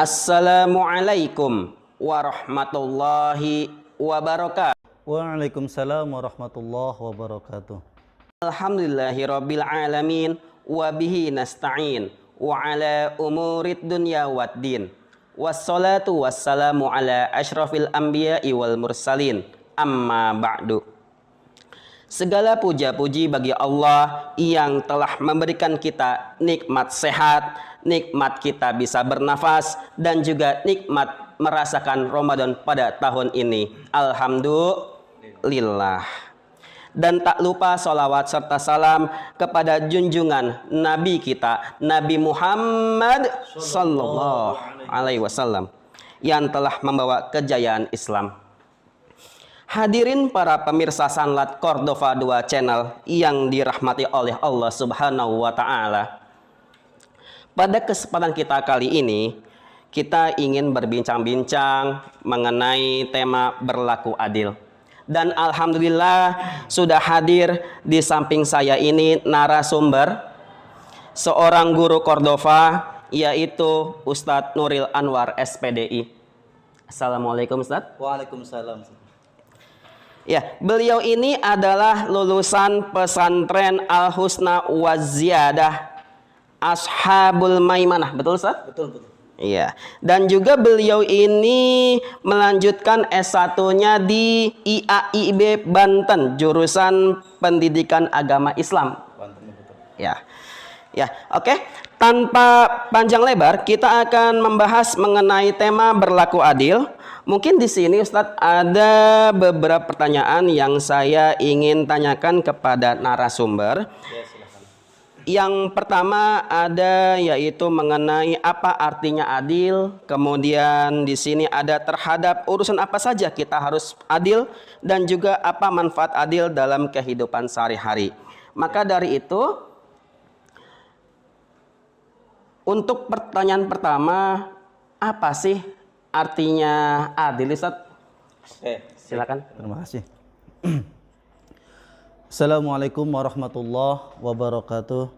Assalamualaikum warahmatullahi wabarakatuh. Waalaikumsalam warahmatullahi wabarakatuh. Alhamdulillahirabbil alamin wa bihi nasta'in wa ala umurid dunya waddin. Wassalatu wassalamu ala asyrafil anbiya'i wal mursalin. Amma ba'du. Segala puja-puji bagi Allah yang telah memberikan kita nikmat sehat, nikmat kita bisa bernafas, dan juga nikmat merasakan Ramadan pada tahun ini. Alhamdulillah. Dan tak lupa salawat serta salam kepada junjungan Nabi kita, Nabi Muhammad sallallahu alaihi wasallam, yang telah membawa kejayaan Islam. Hadirin para pemirsa Sanlat Cordova 2 Channel yang dirahmati oleh Allah Subhanahu wa taala. Pada kesempatan kita kali ini, kita ingin berbincang-bincang mengenai tema berlaku adil. Dan alhamdulillah sudah hadir di samping saya ini narasumber, seorang guru Cordova, yaitu Ustadz Nuril Anwar SPDI. Assalamualaikum Ustadz. Waalaikumsalam. Ya, beliau ini adalah lulusan pesantren Al-Husna Waziyadah Ashabul Maimanah, betul Ustaz? Betul. Iya. Dan juga beliau ini melanjutkan S1-nya di IAIB Banten, jurusan Pendidikan Agama Islam. Banten, betul. Ya. Ya, oke. Tanpa panjang lebar, kita akan membahas mengenai tema berlaku adil. Mungkin di sini Ustadz ada beberapa pertanyaan yang saya ingin tanyakan kepada narasumber. Ya, silakan. Yang pertama ada yaitu mengenai apa artinya adil. Kemudian di sini ada terhadap urusan apa saja kita harus adil, dan juga apa manfaat adil dalam kehidupan sehari-hari. Maka dari itu, untuk pertanyaan pertama, apa sih artinya adil, Ustaz? Silakan. Terima kasih. Assalamualaikum warahmatullahi wabarakatuh.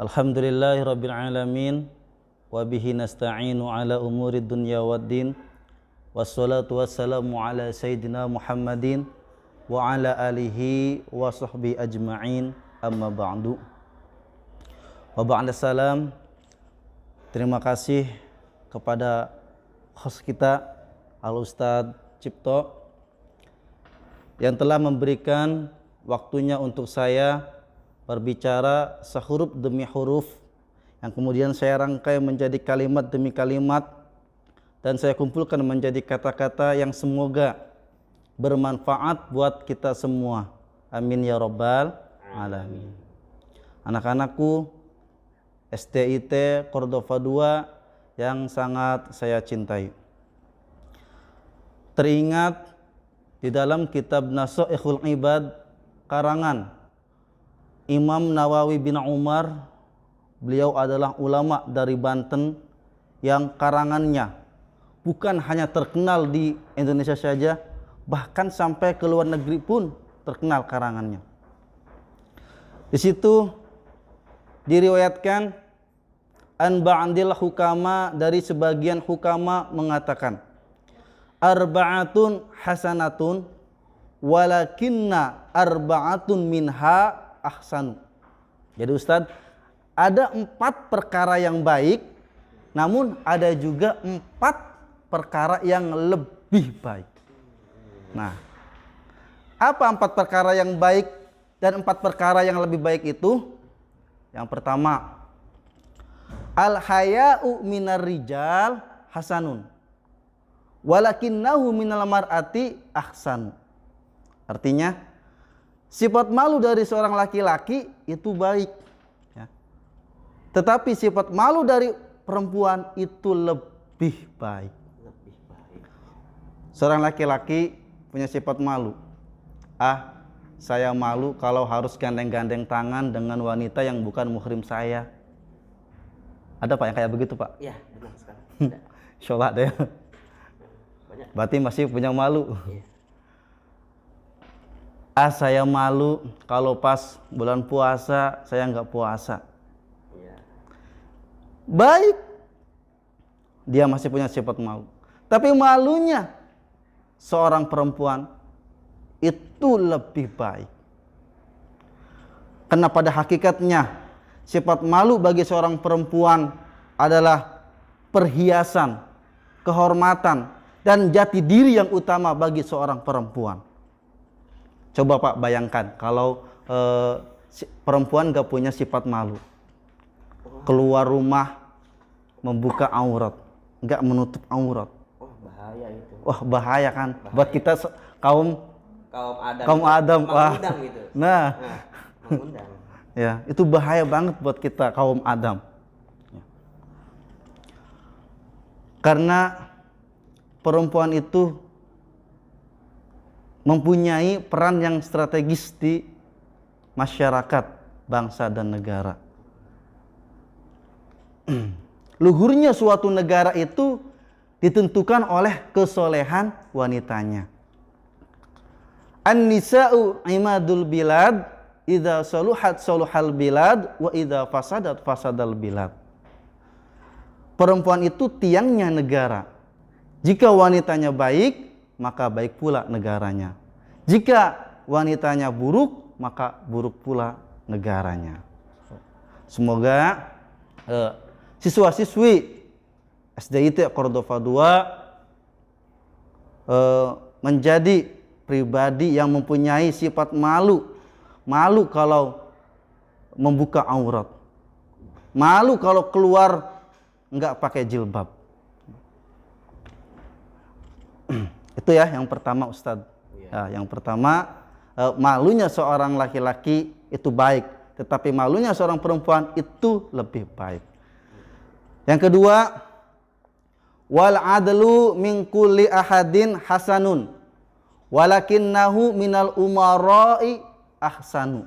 Alhamdulillahirabbil alamin wa bihi nasta'inu ala umurid dunya waddin. Wassalatu wassalamu ala sayyidina Muhammadin wa ala alihi wa sahbihi ajma'in. Amma ba'du. Wa ba'da salam. Terima kasih kepada host kita Al-Ustadz Cipto yang telah memberikan waktunya untuk saya berbicara sehuruf demi huruf, yang kemudian saya rangkai menjadi kalimat demi kalimat, dan saya kumpulkan menjadi kata-kata yang semoga bermanfaat buat kita semua. Amin ya rabbal alamin. Anak-anakku STIT Cordova 2 yang sangat saya cintai. Teringat di dalam kitab Nasaikhul Ibad karangan Imam Nawawi bin Umar, beliau adalah ulama dari Banten yang karangannya bukan hanya terkenal di Indonesia saja, bahkan sampai ke luar negeri pun terkenal karangannya. Di situ diriwayatkan an ba'dil hukama, dari sebagian hukama mengatakan arba'atun hasanatun walakinna arba'atun minha ahsanu. Jadi Ustadz, ada 4 perkara yang baik, namun ada juga 4 perkara yang lebih baik. Nah, apa 4 perkara yang baik dan 4 perkara yang lebih baik itu? Yang pertama, al-haya'u minar rijal hasanun walakinnahu minal mar'ati ahsan. Artinya, sifat malu dari seorang laki-laki itu baik, ya. Tetapi sifat malu dari perempuan itu lebih baik. Seorang laki-laki punya sifat malu. Saya malu kalau harus gandeng-gandeng tangan dengan wanita yang bukan muhrim saya. Ada Pak yang kayak begitu Pak? Iya, benar sekali. Sholat deh. Berarti masih punya malu. Iya. Saya malu kalau pas bulan puasa saya nggak puasa. Iya. Baik. dia masih punya sifat malu. Tapi malunya seorang perempuan itu lebih baik. Karena pada hakikatnya sifat malu bagi seorang perempuan adalah perhiasan, kehormatan, dan jati diri yang utama bagi seorang perempuan. Coba Pak bayangkan kalau perempuan gak punya sifat malu, keluar rumah membuka aurat, gak menutup aurat. Bahaya itu. Wah bahaya kan, bahaya. Buat kita kaum Adam. Wah. Gitu. Nah, mengundang. Ya, itu bahaya banget buat kita kaum Adam. Karena perempuan itu mempunyai peran yang strategis di masyarakat, bangsa dan negara. Luhurnya suatu negara itu ditentukan oleh kesolehan wanitanya. An-nisa'u imadul bilad, idza saluhat saluhal bilad, wa idza fasadat fasadal bilad. Perempuan itu tiangnya negara. Jika wanitanya baik, maka baik pula negaranya. Jika wanitanya buruk, maka buruk pula negaranya. Semoga siswa-siswi SDIT Cordova 2 menjadi pribadi yang mempunyai sifat malu. Malu kalau membuka aurat. Malu kalau keluar enggak pakai jilbab. Itu ya yang pertama Ustadz. Ya, yang pertama malunya seorang laki-laki itu baik, tetapi malunya seorang perempuan itu lebih baik. Yang kedua, wal adlu min kulli ahadin hasanun walakinnahu minal umara'i ahsanu.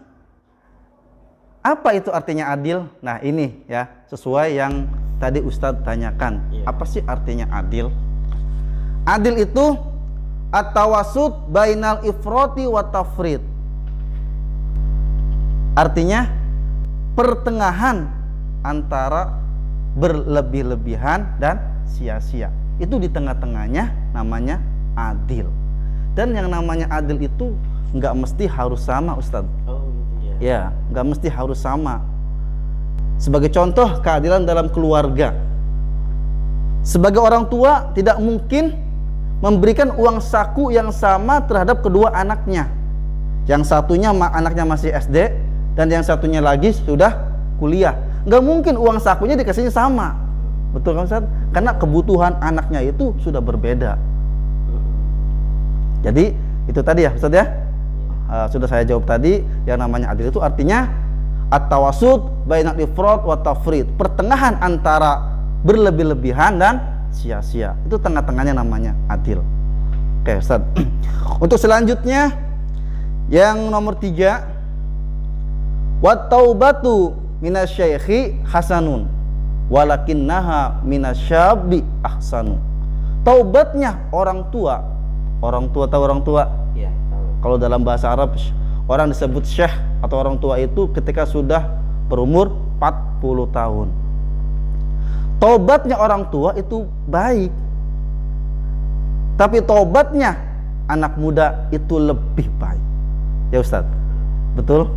Apa itu artinya adil? Nah ini ya sesuai yang tadi Ustadz tanyakan. Apa sih artinya adil? Adil itu at-tawassut bainal ifrati wa tafrid. Artinya pertengahan antara berlebih-lebihan dan sia-sia. Itu di tengah-tengahnya namanya adil. Dan yang namanya adil itu nggak mesti harus sama Ustadz. Ya, nggak mesti harus sama. Sebagai contoh keadilan dalam keluarga. Sebagai orang tua tidak mungkin memberikan uang saku yang sama terhadap kedua anaknya. Yang satunya anaknya masih SD dan yang satunya lagi sudah kuliah. Nggak mungkin uang sakunya dikasihnya sama. Betul kan Ustaz? Karena kebutuhan anaknya itu sudah berbeda. Jadi itu tadi ya Ustaz ya. Sudah saya jawab tadi, yang namanya adil itu artinya at-tawassut bainal ifrat wa tafrid, pertengahan antara berlebih-lebihan dan sia-sia. Itu tengah-tengahnya namanya adil. Oke Ustaz. Untuk selanjutnya yang nomor 3, wat taubatu minasyaikhi hasanun walakinnaha minasyabi ahsanu. Taubatnya orang tua tahu orang tua? Iya, tahu. Kalau dalam bahasa Arab orang disebut syekh atau orang tua itu ketika sudah berumur 40 tahun. Taubatnya orang tua itu baik. Tapi taubatnya anak muda itu lebih baik. Ya Ustaz. Betul?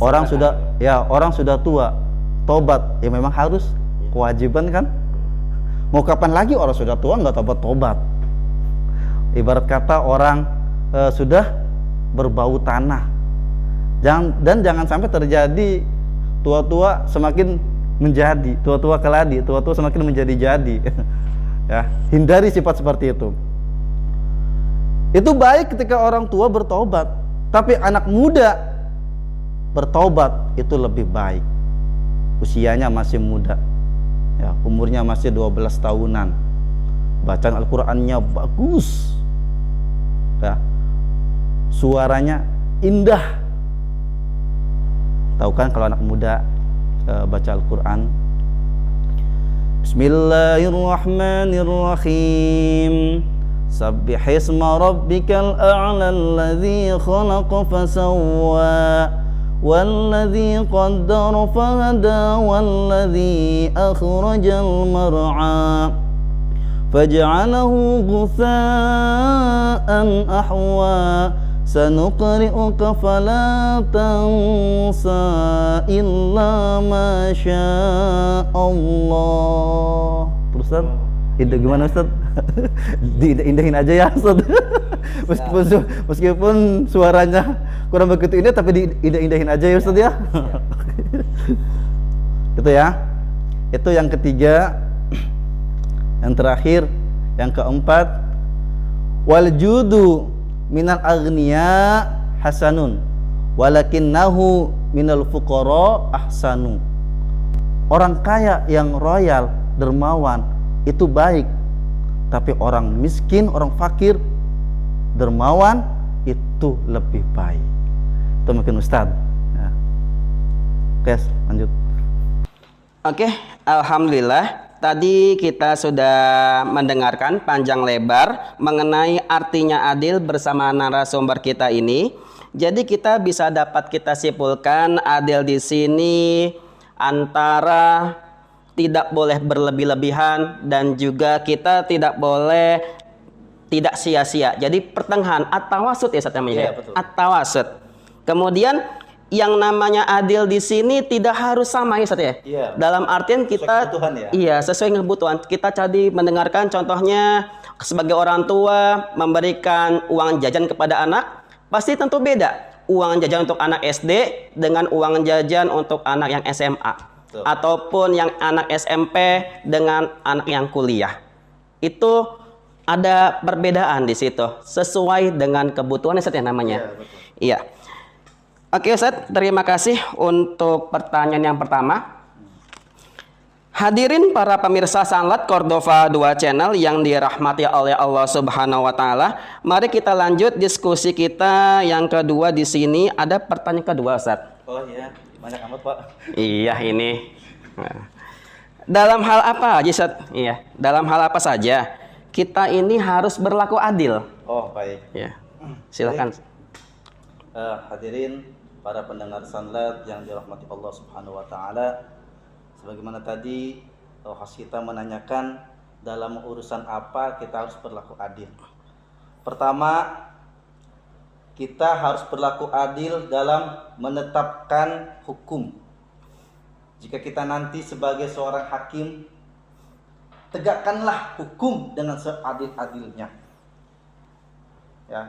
Orang sudah tua, tobat ya memang harus kewajiban kan. Mau kapan lagi orang sudah tua nggak tobat. Ibarat kata orang sudah berbau tanah. Jangan sampai terjadi tua-tua semakin menjadi, tua-tua keladi, tua-tua semakin menjadi-jadi. Ya, hindari sifat seperti itu. Itu baik ketika orang tua bertobat, tapi anak muda bertobat itu lebih baik. Usianya masih muda, ya, umurnya masih 12 tahunan, bacaan Al-Qur'annya bagus, ya, suaranya indah. Tahu kan kalau anak muda baca Al-Qur'an, Bismillahirrahmanirrahim, Sabbihisma rabbikal a'la alladzi khalaqa fasawwa والذي قدر فهدى والذي أخرج المرعى فجعله غثاء أحوى سنقرئك فلا تنسى إلا ما شاء الله. Terus Ustaz, gimana Ustaz? Diindahin aja ya Ustaz. meskipun suaranya kurang begitu indah tapi diindah-indahin aja ya Ustaz ya. Itu ya. Itu yang ketiga. Yang terakhir, yang keempat, wal judu minal aghniya hasanun walakinnahu minal fuqara ahsanu. Orang kaya yang royal, dermawan itu baik, tapi orang miskin, orang fakir, dermawan itu lebih baik. Itu mungkin Ustaz ya. Oke, lanjut. Oke, alhamdulillah. Tadi kita sudah mendengarkan panjang lebar mengenai artinya adil bersama narasumber kita ini. Jadi kita bisa dapat kita simpulkan adil di sini antara tidak boleh berlebih-lebihan dan juga kita tidak boleh tidak sia-sia. Jadi pertengahan, at-tawasut ya Ustaz namanya. Iya, betul. At-tawasut. Kemudian yang namanya adil di sini tidak harus sama ya Ustaz ya. Iya. Dalam artian kita kebutuhan ya. Iya, sesuai dengan kebutuhan. Kita tadi mendengarkan contohnya sebagai orang tua memberikan uang jajan kepada anak, pasti tentu beda. Uang jajan untuk anak SD dengan uang jajan untuk anak yang SMA. Betul. Ataupun yang anak SMP dengan anak yang kuliah. Itu ada perbedaan di situ sesuai dengan kebutuhan Ustaz ya namanya. Iya, betul. Iya. Oke Ustaz, terima kasih untuk pertanyaan yang pertama. Hadirin para pemirsa Sanlat Cordova 2 Channel yang dirahmati oleh Allah Subhanahu wa taala, mari kita lanjut diskusi kita yang kedua di sini. Ada pertanyaan kedua Ustaz. Oh iya, banyak amat Pak. Iya ini. Nah. Dalam hal apa aja Ustaz? Iya, dalam hal apa saja kita ini harus berlaku adil. Oh baik. Ya. Silakan. Hadirin para pendengar Sanlat yang dirahmati Allah Subhanahu wa taala, sebagaimana tadi host kita menanyakan dalam urusan apa kita harus berlaku adil. Pertama, kita harus berlaku adil dalam menetapkan hukum. Jika kita nanti sebagai seorang hakim, tegakkanlah hukum dengan seadil-adilnya. Ya,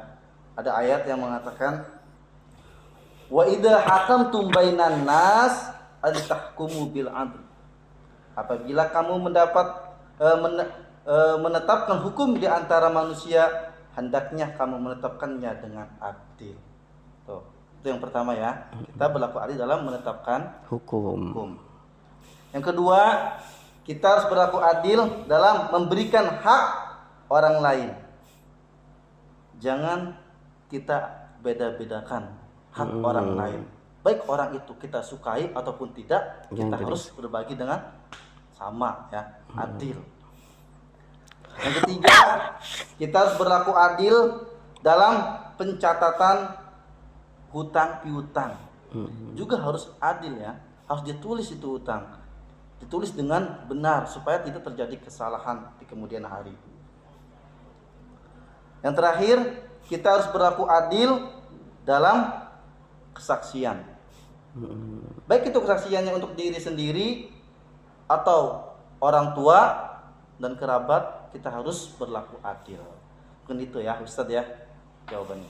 ada ayat yang mengatakan wa idza hakamtum bainan nas an tahkumu bil adl. Apabila kamu menetapkan hukum di antara manusia, hendaknya kamu menetapkannya dengan adil. Tuh, itu yang pertama ya. Kita berlaku adil dalam menetapkan hukum. Yang kedua, kita harus berlaku adil dalam memberikan hak orang lain. Jangan kita beda-bedakan hak orang lain. Baik orang itu kita sukai ataupun tidak, kita harus berbagi dengan sama ya, adil. Yang ketiga, kita harus berlaku adil dalam pencatatan hutang piutang. Juga harus adil ya, harus ditulis itu hutang. Ditulis dengan benar supaya tidak terjadi kesalahan di kemudian hari. Yang terakhir, kita harus berlaku adil dalam kesaksian. Baik itu kesaksiannya untuk diri sendiri atau orang tua dan kerabat, kita harus berlaku adil. Mungkin itu ya Ustadz ya jawabannya.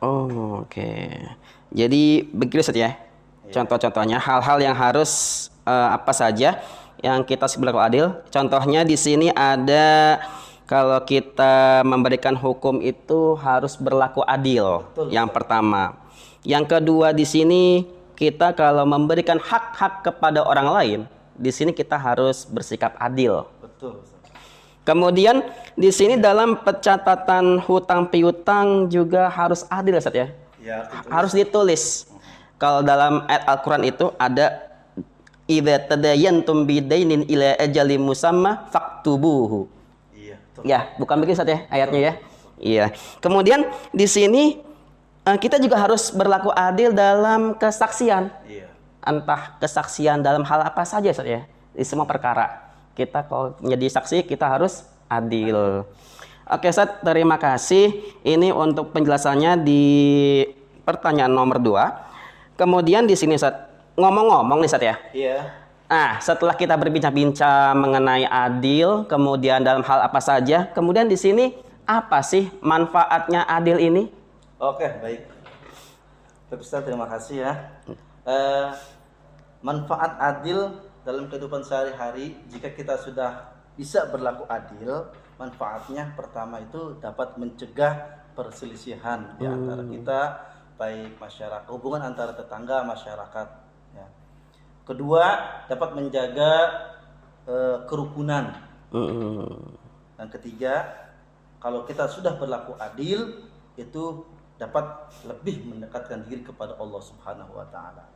Oh, oke. Jadi begitu Ustaz ya. Contoh-contohnya hal-hal yang harus apa saja yang kita berlaku adil. Contohnya di sini ada kalau kita memberikan hukum itu harus berlaku adil. Betul, yang pertama. Yang kedua di sini kita kalau memberikan hak-hak kepada orang lain, di sini kita harus bersikap adil. Betul. Kemudian di sini dalam pencatatan hutang piutang juga harus adil Ustaz ya. Ya, Harus ditulis. Kalau dalam ayat Al-Qur'an itu ada idza tadayantum bidainin ila ajalin musamma faktubuhu. Iya, betul. Ya, bukan begitu Ustaz ya ayatnya ya. Iya. Kemudian di sini kita juga harus berlaku adil dalam kesaksian. Iya. Entah kesaksian dalam hal apa saja Ustaz ya. Di semua perkara. Kita kalau menjadi saksi kita harus adil. Oke Ustaz, terima kasih. Ini untuk penjelasannya di pertanyaan nomor 2. Kemudian di sini Ustaz, ngomong-ngomong nih Ustaz ya. Iya. Nah, setelah kita berbincang-bincang mengenai adil, kemudian dalam hal apa saja, kemudian di sini apa sih manfaatnya adil ini? Oke, baik. Baik Ustaz, terima kasih ya. Manfaat adil dalam kehidupan sehari-hari, jika kita sudah bisa berlaku adil, manfaatnya pertama itu dapat mencegah perselisihan di antara kita, baik masyarakat, hubungan antara tetangga, masyarakat. Ya. Kedua, dapat menjaga kerukunan. Dan ketiga, kalau kita sudah berlaku adil, itu dapat lebih mendekatkan diri kepada Allah Subhanahu wa taala.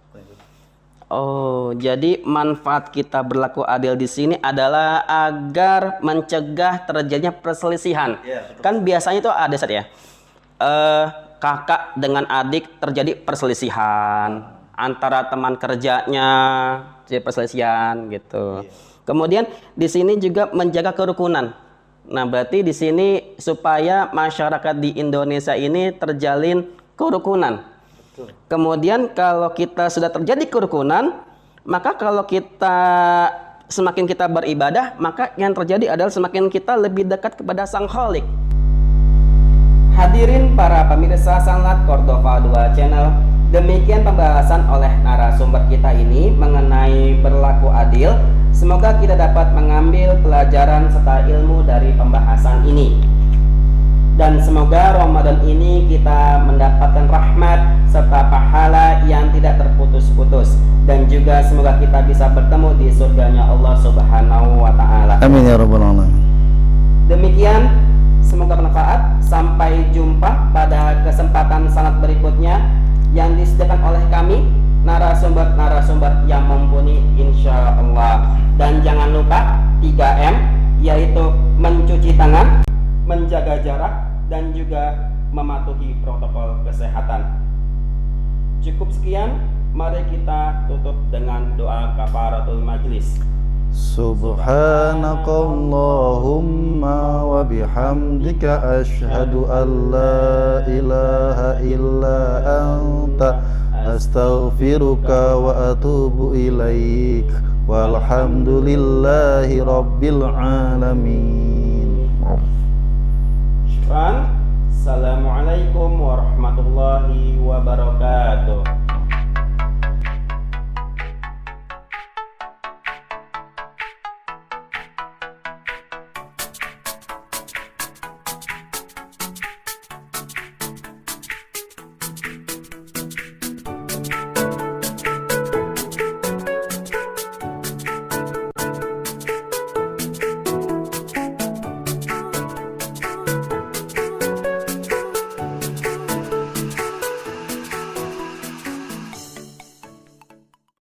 Oh, jadi manfaat kita berlaku adil di sini adalah agar mencegah terjadinya perselisihan. Ya, kan biasanya itu ada Ustaz ya. Kakak dengan adik terjadi perselisihan, antara teman kerjanya terjadi perselisihan gitu. Ya. Kemudian di sini juga menjaga kerukunan. Nah, berarti di sini supaya masyarakat di Indonesia ini terjalin kerukunan. Betul. Kemudian kalau kita sudah terjadi kerukunan, maka kalau kita semakin kita beribadah, maka yang terjadi adalah semakin kita lebih dekat kepada Sang Khalik. Hadirin para pemirsa Sanlat Cordova 2 Channel, demikian pembahasan oleh narasumber kita ini mengenai berlaku adil. Semoga kita dapat mengambil pelajaran serta ilmu dari pembahasan ini. Dan semoga Ramadan ini kita mendapatkan rahmat serta pahala yang tidak terputus-putus. Dan juga semoga kita bisa bertemu di surganya Allah Subhanahu wa ta'ala. Amin ya rabbal alamin. Demikian, semoga bermanfaat. Sampai jumpa pada kesempatan sangat berikutnya yang disediakan oleh kami, narasumber-narasumber yang mumpuni insya Allah. Dan jangan lupa 3M, yaitu mencuci tangan, menjaga jarak, dan juga mematuhi protokol kesehatan. Cukup sekian, mari kita tutup dengan doa kafaratul majlis. Subhanakallahumma wa bihamdika asyhadu an la ilaha illa anta astaghfiruka wa atubu ilaik. Walhamdulillahi rabbil alamin. Syukran. Assalamualaikum warahmatullahi wabarakatuh.